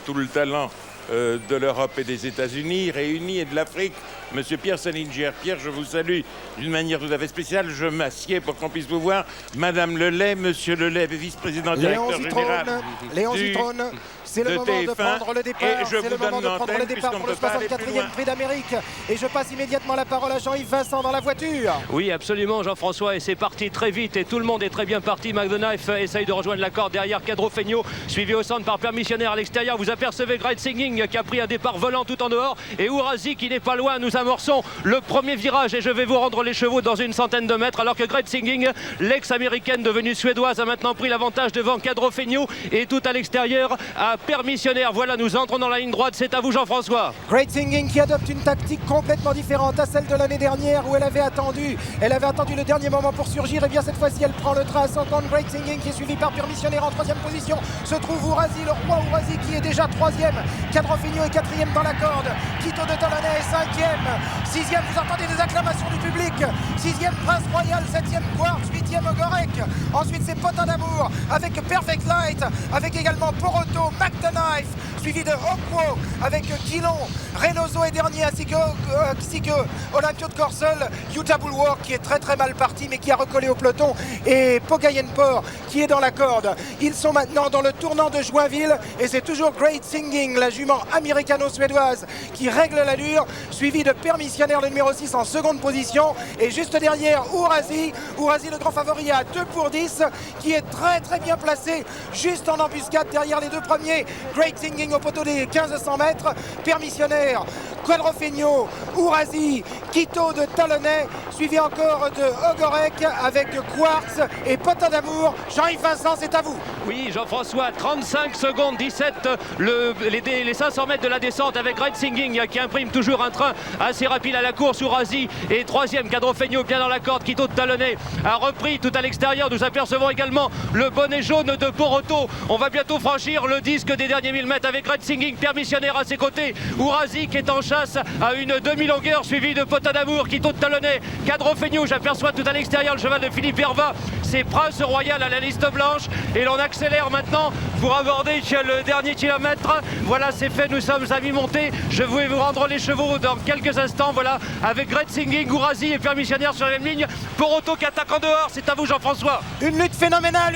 tout le talent de l'Europe et des États-Unis, réunis, et de l'Afrique, Monsieur Pierre Salinger. Pierre, je vous salue d'une manière tout à fait spéciale. Je m'assieds pour qu'on puisse vous voir. Madame Lelay, Monsieur Lelay, vice-président directeur général Léon Zitrone, c'est le moment de prendre le départ. Et je vous donne l'antenne pour le 64e Prix d'Amérique. Et je passe immédiatement la parole à Jean-Yves Vincent dans la voiture. Oui, absolument, Jean-François, et c'est parti très vite et tout le monde est très bien parti. McDonough essaye de rejoindre la corde derrière Cadro Fegno, suivi au centre par Permissionnaire à l'extérieur. Vous apercevez Great Singing qui a pris un départ volant tout en dehors et Ourasi qui n'est pas loin. Nous amorçons le premier virage et je vais vous rendre les chevaux dans une centaine de mètres, alors que Great Singing, l'ex-américaine devenue suédoise, a maintenant pris l'avantage devant Cadro Fegno et tout à l'extérieur à Permissionnaire. Voilà, nous entrons dans la ligne droite, c'est à vous Jean-François. Great Singing qui adopte une tactique complètement différente à celle de l'année dernière où elle avait attendu le dernier moment pour surgir. Et bien cette fois-ci elle prend le train à 50. Great Singing qui est suivi par Permissionnaire en troisième position. Se trouve Ourasi, le roi Ourasi qui est déjà troisième. Cadro Fegno est quatrième dans la corde. Quito de Talonnais est cinquième. Sixième, vous entendez des acclamations du public. Sixième, Prince Royal. Septième, Quartz. Huitième, Ogorek. Ensuite, c'est Potin d'Amour avec Perfect Light, avec également Poroto, McDonough, suivi de Okwo avec Quilon. Reynoso est dernier, ainsi que Olympio de Corsel. Utah Bulwark qui est très très mal parti mais qui a recollé au peloton. Et Pogayenpor qui est dans la corde. Ils sont maintenant dans le tournant de Joinville et c'est toujours Great Singing, la jument américano-suédoise, qui règle l'allure, suivi de Permissionnaire, le numéro 6 en seconde position. Et juste derrière, Ourasi, le grand favori à 2 pour 10, qui est très très bien placé, juste en embuscade derrière les deux premiers. Great Singing au poteau des 1500 mètres. Permissionnaire, Cadro Fegno, Ourasi, Quito de Talonnais, suivi encore de Ogorek avec Quartz et Potin d'Amour. Jean-Yves Vincent, c'est à vous. Oui, Jean-François, 35 secondes 17, les 500 mètres de la descente avec Great Singing qui imprime toujours un train assez rapide à la course. Ourasi et troisième, Cadro Fegno bien dans la corde. Quito de Talonnais a repris tout à l'extérieur. Nous apercevons également le bonnet jaune de Poroto. On va bientôt franchir le disque des derniers 1000 mètres avec Great Singing, Permissionnaire à ses côtés. Ourasi qui est en chasse à une demi-longueur, suivi de Potin d'Amour, Quito de Talonnais, Cadro Fegno. J'aperçois tout à l'extérieur le cheval de Philippe Herva. C'est Prince Royal à la liste blanche et l'on accélère maintenant pour aborder le dernier kilomètre. Voilà, c'est fait, nous sommes à mi-montée. Je vais vous rendre les chevaux dans quelques instants. Voilà, avec Great Singing, Ourasi et Permissionnaire sur la même ligne. Poroto qui attaque en dehors, c'est à vous Jean-François. Une lutte phénoménale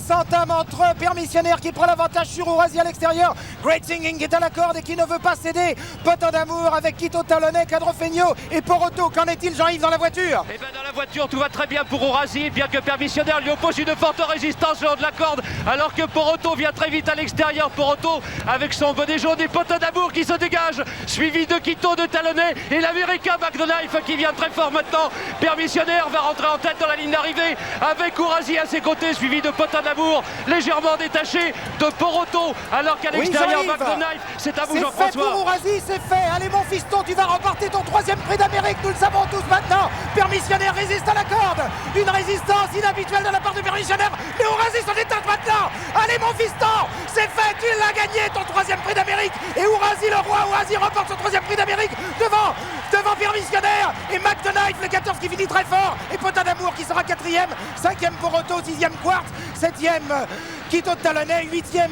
s'entame entre Permissionnaire qui prend l'avantage sur Ourasi à l'extérieur. Great Singing qui est à la corde et qui ne veut pas céder. Potin d'Amour avec Quito Talonnais, Cadro Fegno et Poroto. Qu'en est-il Jean-Yves dans la voiture? Eh bien dans la voiture tout va très bien pour Ourasi, bien que Permissionnaire lui oppose une forte résistance le long de la corde, alors que Poroto vient très vite à l'extérieur. Poroto avec son bonnet jaune et Potin d'Amour qui se dégage, suivi de Quito de Talonnais et l'américain McDonough qui vient très fort maintenant. Permissionnaire va rentrer en tête dans la ligne d'arrivée avec Ourasi à ses côtés, suivi de Potin d'Amour légèrement détaché de Poroto, alors qu'à l'extérieur McDonough. C'est à vous Jean-François. C'est fait pour Ourasi, c'est fait. Allez mon fiston, tu vas remporter ton 3e Prix d'Amérique, nous le savons tous maintenant. Permissionnaire résiste à la corde, une résistance inhabituelle de la part de Permissionnaire, mais Ourasi s'en éteint maintenant. Allez mon fiston, c'est fait, tu l'as gagné ton 3e Prix d'Amérique. Et Ourasi, le roi Ourasi, remporte son 3e Prix d'Amérique devant Permissionnaire et McDonough, le 14 qui finit très fort, et Potin d'Amour qui sera 4e, 5e Poroto, 6e Quartz, 7e Quito de Talonnais, 8e